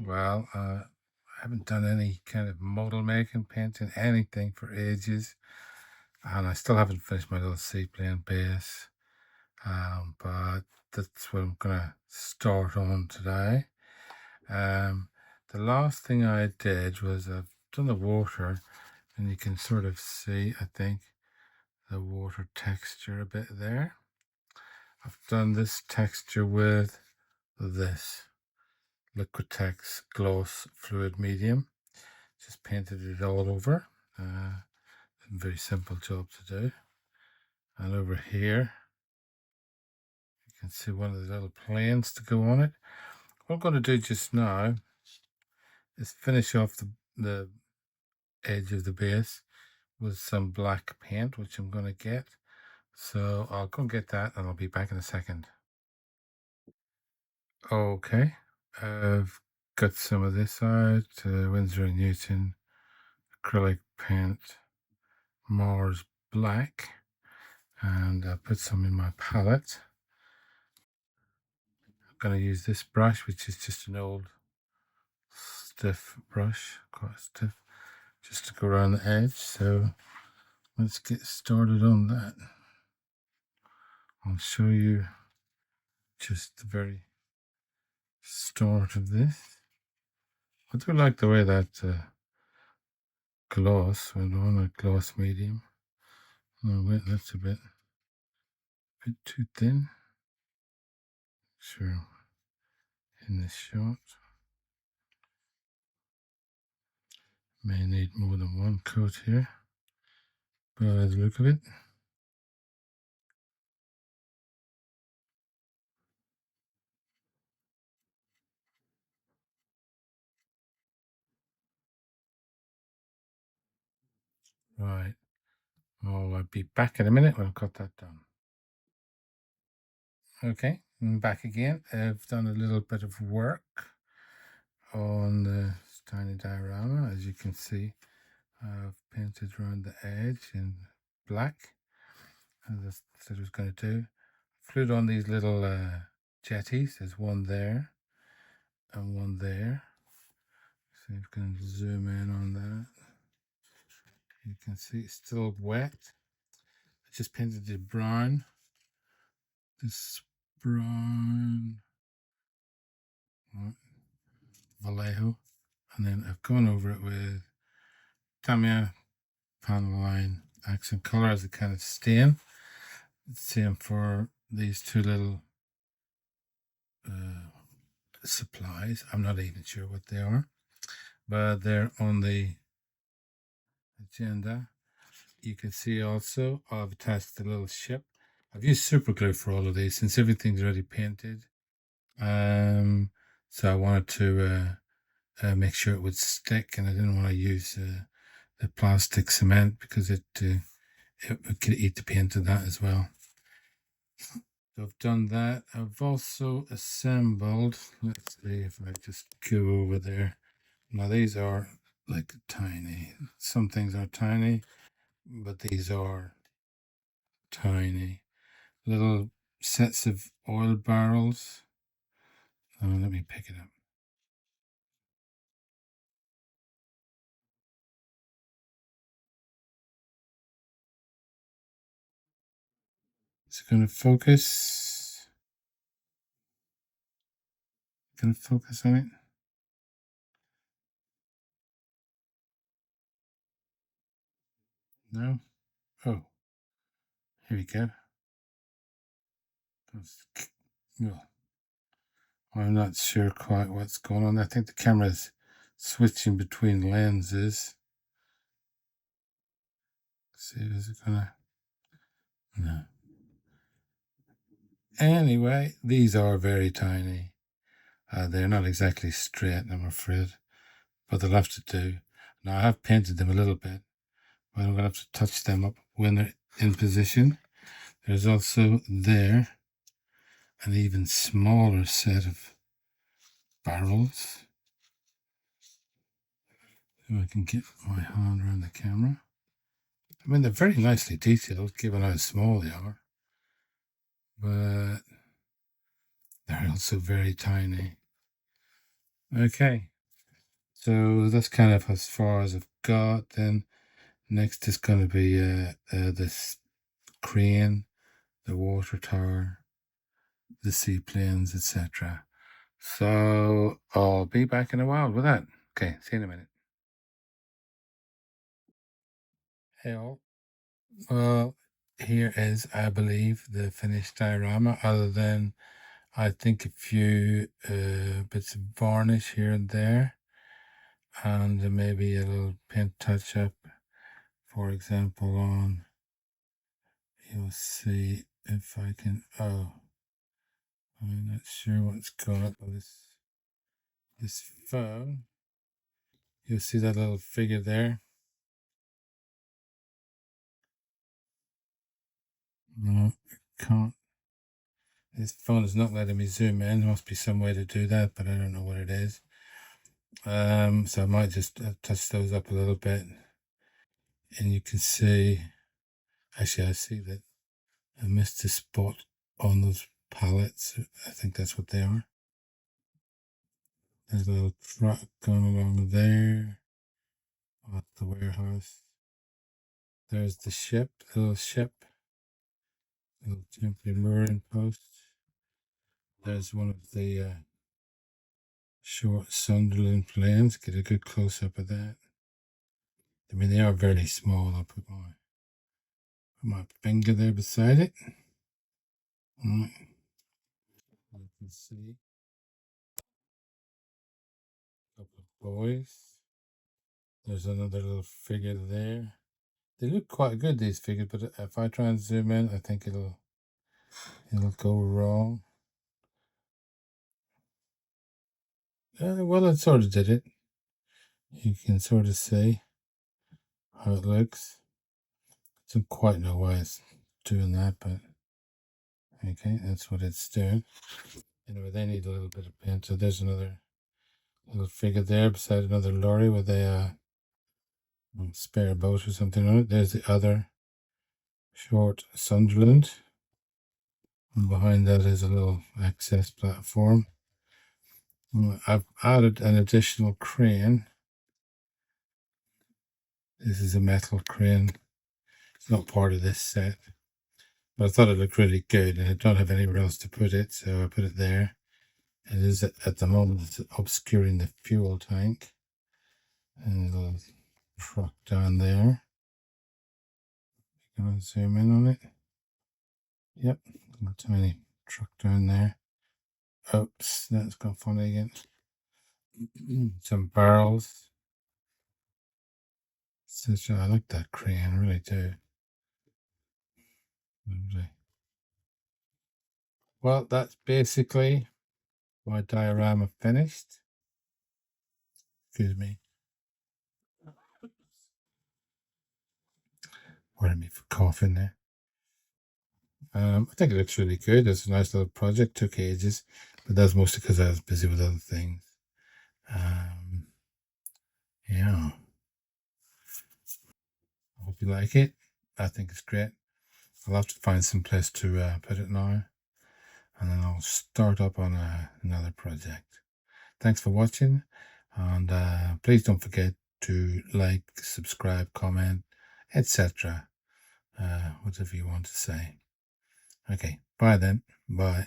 Well, I haven't done any kind of model making, painting, anything for ages, and I still haven't finished my little seaplane base. But that's what I'm gonna start on today. Um, the last thing I did was I've done the water, and you can sort of see, I think, the water texture a bit there. I've done this texture with this Liquitex gloss fluid medium. Just painted it all over. Very simple job to do. And over here, you can see one of the little planes to go on it. What I'm going to do just now is finish off the edge of the base with some black paint, which I'm going to get. So I'll go and get that, and I'll be back in a second. Okay, I've got some of this out. Winsor & Newton acrylic paint, Mars black, and I'll put some in my palette. I'm going to use this brush, which is just an old stiff brush, quite stiff, just to go around the edge. So let's get started on that. I'll show you just the very start of this. I do like the way that gloss went on, a gloss medium. Oh wait, that's a bit too thin. Sure, in this shot. May need more than one coat here, by the look of it. Right, I'll be back in a minute when I've got that done. Okay, I'm back again. I've done a little bit of work on the tiny diorama. As you can see, I've painted around the edge in black, as I said I was going to do. Fluid on these little jetties. There's one there and one there. So you can zoom in on that. You can see it's still wet. I just painted it brown. This brown Vallejo, and then I've gone over it with Tamiya panel line accent color as a kind of stain. Same for these two little supplies. I'm not even sure what they are, but they're on the agenda. You can see also I've attached the little ship. I've used super glue for all of these since everything's already painted. So I wanted to make sure it would stick, and I didn't want to use the plastic cement because it could eat the paint of that as well. So I've done that. I've also assembled, let's see if I just go over there. Now these are like tiny. Some things are tiny, but these are tiny. Little sets of oil barrels. Oh, let me pick it up. Is it going to focus? Going to focus on it? No? Oh, here we go. Well, I'm not sure quite what's going on. I think the camera's switching between lenses. Let's see, is it gonna? No. Anyway, these are very tiny. They're not exactly straight, I'm afraid, but they'll have to do. Now I have painted them a little bit, but I'm gonna have to touch them up when they're in position. There's also there an even smaller set of barrels. So I can get my hand around the camera. I mean, they're very nicely detailed given how small they are, but they're also very tiny. Okay, So that's kind of as far as I've got. Then next is going to be this crane, the water tower, the seaplanes, etc. So I'll be back in a while with that. Okay, see you in a minute. Hey all. Well, here is, I believe, the finished diorama, other than I think a few bits of varnish here and there, and maybe a little paint touch up, for example, on, you'll see if I can, oh, I'm not sure what's going up with this phone. You'll see that little figure there. No, can't. This phone is not letting me zoom in. There must be some way to do that, but I don't know what it is. So I might just touch those up a little bit, and you can see, actually I see that I missed a spot on those pallets. I think that's what they are. There's a little truck going along there at the warehouse. There's the ship, the little ship, little temporary mooring post. There's one of the short Sunderland planes. Get a good close up of that. I mean, they are very small. I'll put my finger there beside it. Right. You can see a couple of boys. There's another little figure there. They look quite good, these figures, but if I try and zoom in, I think it'll go wrong. Well, it sort of did it. You can sort of see how it looks. I don't quite know why it's doing that, but okay, that's what it's doing. Anyway, they need a little bit of paint. So there's another little figure there beside another lorry with a spare boat or something on it. There's the other short Sunderland. And behind that is a little access platform. I've added an additional crane. This is a metal crane. It's not part of this set, but I thought it looked really good, and I don't have anywhere else to put it, so I put it there. It is at the moment it's obscuring the fuel tank, and a little truck down there. You can zoom in on it. Yep, a tiny truck down there. Oops, that's gone funny again. Some barrels. I like that crane, I really do. Lovely. Well, that's basically my diorama finished. Excuse me. Pardon me for coughing there. I think it looks really good. It's a nice little project. Took ages, but that's mostly because I was busy with other things. Yeah. I hope you like it. I think it's great. I'll have to find some place to put it now, and then I'll start up on another project. Thanks for watching, and please don't forget to like, subscribe, comment, etc. Whatever you want to say. Okay, bye then. Bye.